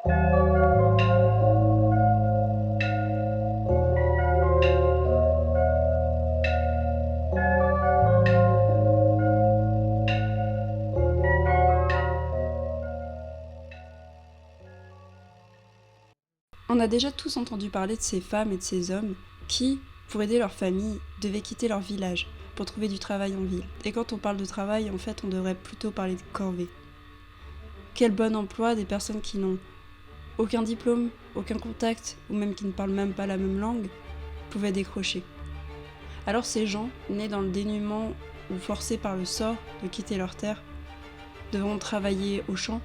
On a déjà tous entendu parler de ces femmes et de ces hommes qui, pour aider leur famille, devaient quitter leur village pour trouver du travail en ville. Et quand on parle de travail, en fait, on devrait plutôt parler de corvée. Quel bon emploi des personnes qui n'ont aucun diplôme, aucun contact, ou même qui ne parlent même pas la même langue, pouvaient décrocher. Alors ces gens, nés dans le dénuement ou forcés par le sort de quitter leur terre, devront travailler au champ,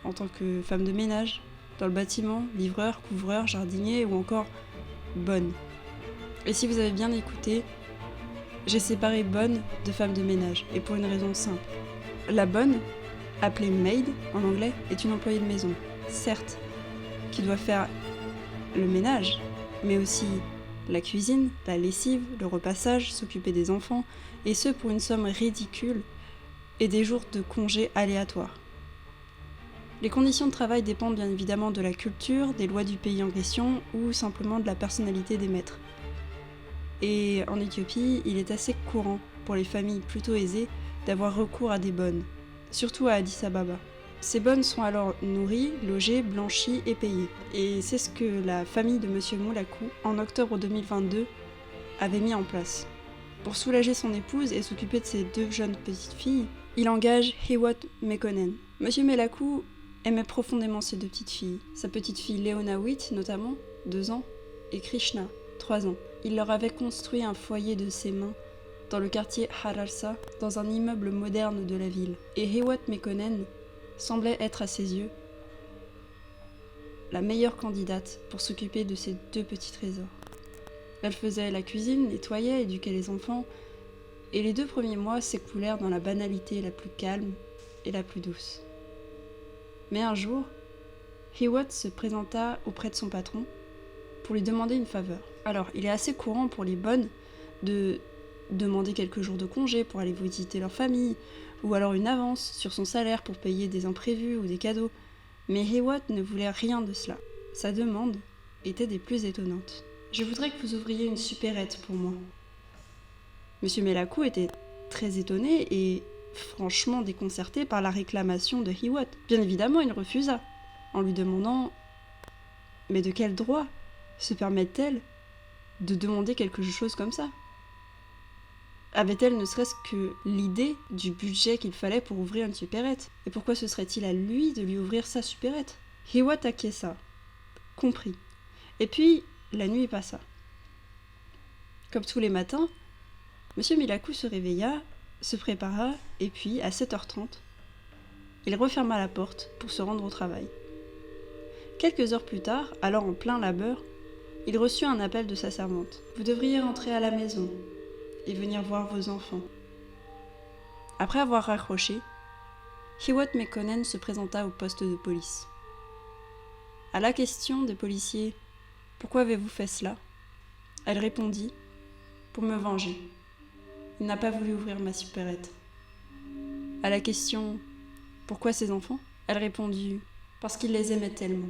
en tant que femmes de ménage, dans le bâtiment, livreur, couvreur, jardinier ou encore bonne. Et si vous avez bien écouté, j'ai séparé bonne de femme de ménage, et pour une raison simple. La bonne, appelée maid en anglais, est une employée de maison, certes, qui doit faire le ménage, mais aussi la cuisine, la lessive, le repassage, s'occuper des enfants, et ce pour une somme ridicule et des jours de congé aléatoires. Les conditions de travail dépendent bien évidemment de la culture, des lois du pays en question ou simplement de la personnalité des maîtres. Et en Éthiopie, il est assez courant pour les familles plutôt aisées d'avoir recours à des bonnes, surtout à Addis Ababa. Ces bonnes sont alors nourries, logées, blanchies et payées. Et c'est ce que la famille de Monsieur Moulakou, en octobre 2022, avait mis en place. Pour soulager son épouse et s'occuper de ses deux jeunes petites filles, il engage Hiwot Mekonnen. Monsieur Moulakou aimait profondément ses deux petites filles, sa petite fille Léonawit notamment, 2 ans, et Krishna, 3 ans. Il leur avait construit un foyer de ses mains dans le quartier Haralsa, dans un immeuble moderne de la ville. Et Hiwot Mekonnen semblait être à ses yeux la meilleure candidate pour s'occuper de ces deux petits trésors. Elle faisait la cuisine, nettoyait, éduquait les enfants, et les 2 premiers mois s'écoulèrent dans la banalité la plus calme et la plus douce. Mais un jour, Hiwot se présenta auprès de son patron pour lui demander une faveur. Alors, il est assez courant pour les bonnes de demander quelques jours de congé pour aller visiter leur famille, ou alors une avance sur son salaire pour payer des imprévus ou des cadeaux. Mais Hiwot ne voulait rien de cela. Sa demande était des plus étonnantes. « Je voudrais que vous ouvriez une supérette pour moi. » Monsieur Moulakou était très étonné et franchement déconcerté par la réclamation de Hiwot. Bien évidemment, il refusa, en lui demandant « Mais de quel droit se permet-elle de demander quelque chose comme ça ?» Avait-elle ne serait-ce que l'idée du budget qu'il fallait pour ouvrir une supérette? Et pourquoi ce serait-il à lui de lui ouvrir sa supérette? Hiwot acquiesça, comprit. Et puis, la nuit passa. Comme tous les matins, Monsieur Moulakou se réveilla, se prépara, et puis, à 7h30, il referma la porte pour se rendre au travail. Quelques heures plus tard, alors en plein labeur, il reçut un appel de sa servante. « Vous devriez rentrer à la maison et venir voir vos enfants. » Après avoir raccroché, Hiwot Mekonnen se présenta au poste de police. À la question des policiers « Pourquoi avez-vous fait cela ?» elle répondit « Pour me venger. Il n'a pas voulu ouvrir ma supérette. » À la question « Pourquoi ces enfants ?» elle répondit « Parce qu'il les aimait tellement.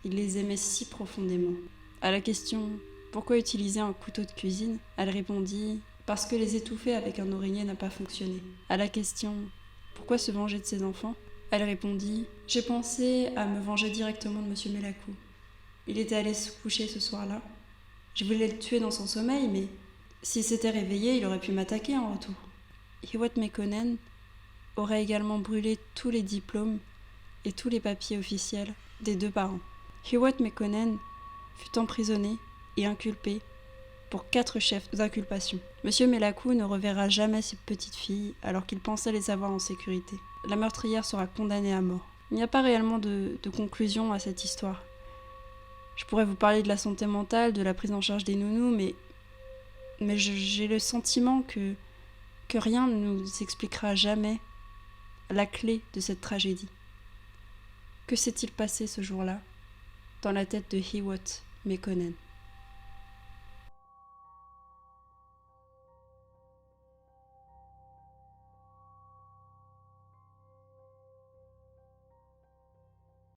Il les aimait si profondément. » À la question « Pourquoi utiliser un couteau de cuisine ?» elle répondit « Parce que les étouffer avec un oreiller n'a pas fonctionné. » À la question « Pourquoi se venger de ses enfants ?» elle répondit « J'ai pensé à me venger directement de Monsieur Moulakou. Il était allé se coucher ce soir-là. Je voulais le tuer dans son sommeil, mais s'il s'était réveillé, il aurait pu m'attaquer en retour. » Hiwot Mekonnen aurait également brûlé tous les diplômes et tous les papiers officiels des 2 parents. Hiwot Mekonnen fut emprisonné et inculpé pour 4 chefs d'inculpation. Monsieur Moulakou ne reverra jamais ses petites filles alors qu'il pensait les avoir en sécurité. La meurtrière sera condamnée à mort. Il n'y a pas réellement de conclusion à cette histoire. Je pourrais vous parler de la santé mentale, de la prise en charge des nounous, mais j'ai le sentiment que rien ne nous expliquera jamais la clé de cette tragédie. Que s'est-il passé ce jour-là dans la tête de Hiwot Mekonnen ?